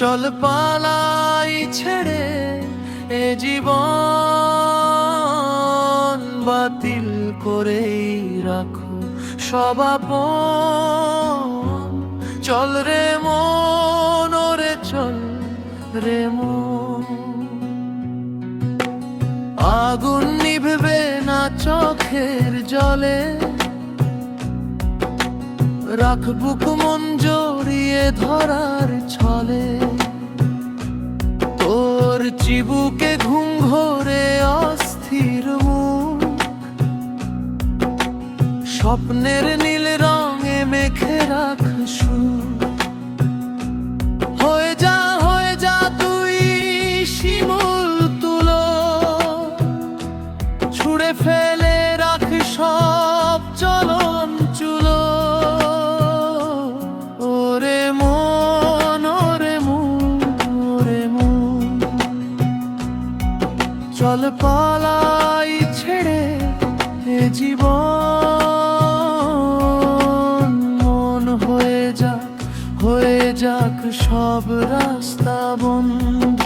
চল পালাই ছেড়ে এ জীবন, বাতিল করেই রাখো সব আপন। চল রে মন, ওরে চল রে মন। আগুন নিভবে না চোখের জলে, রাখ বুক মন জড়িয়ে ধরার ছলে। তোর চিবুকে ঘুম ঘোরে অস্থির মুখ, স্বপ্নের নীল রঙে মেখে রাখ সুর। হয়ে যা তুই শিমুল তুলো, ছুঁড়ে ফেলে রাখ সব চলন চুলো। ওরে মন, ওরে মন, ওরে মন, চল পালাই ছেড়ে এ জীবন। মন হয়ে যাক সব রাস্তা বন্ধ,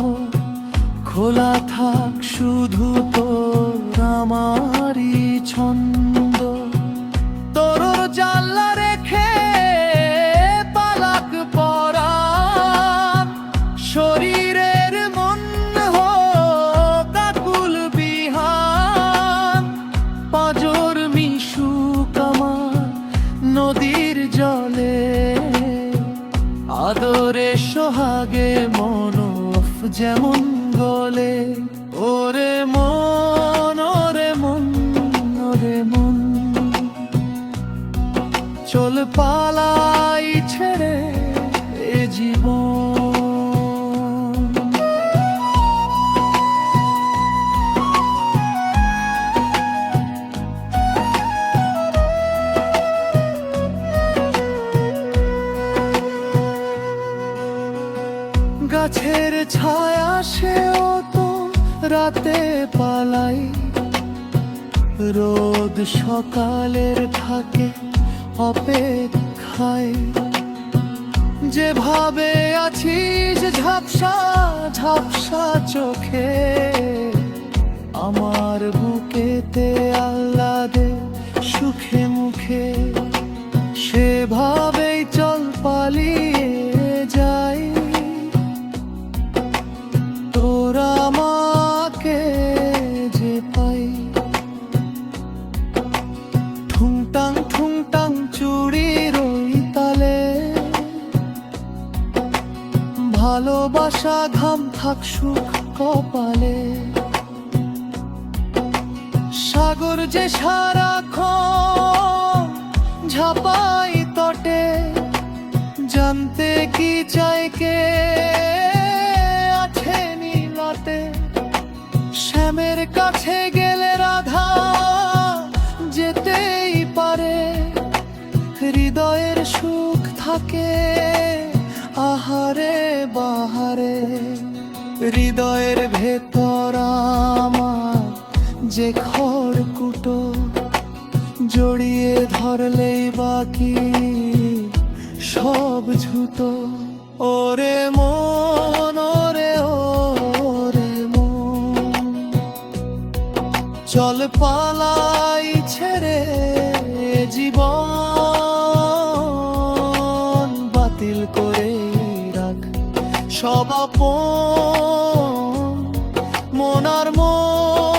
খোলা থাক শুধু তোর আমারই ছন্দ। তোর জানলা রেখে পালাক পরাণ, শরীরের মন হোক আকুল বিহান। পাঁজর মিশুক আমার নদীর জলে, আদরে সোহাগে মনফ যেমন গলে। ওরে মন, ওরে মন, ওরে মন, চল পালাই ছেড়ে এ জীবন। গাছের ছায়া সেও তো রাতে পালাই, রোদ সকালের থাকে অপেক্ষায়। যেভাবে আছিস ঝাপসা ঝাপসা চোখে, আমার বুকেতে আহ্লাদে সুখে মুখে। সেভাবেই চল পালিয়ে যাই, তোরা আমাকে যে পাই। ঠুংটাং ঠুংটাং চুড়ির ওই তালে, ভালোবাসা ঘাম থাক সুখ কপালে। সাগর যে সারাক্ষণ ঝাপাই তটে, জানতে কি চাই কে আছে নীলাতে। শ্যামের কাছে গেলে রাধা যেতেই পারে, হৃদয়ের সুখ থাকে আহারে বাহারে। হৃদয়ের ভেতর আমার যে খড়কুটো, জড়িয়ে ধরলেই বাকি সব ঝুতো। ওরে মন, ওরে ওরে মন, চল পালাই ছেড়ে জীবন। বাতিল করে রাখ সব আপন, মন আর মন।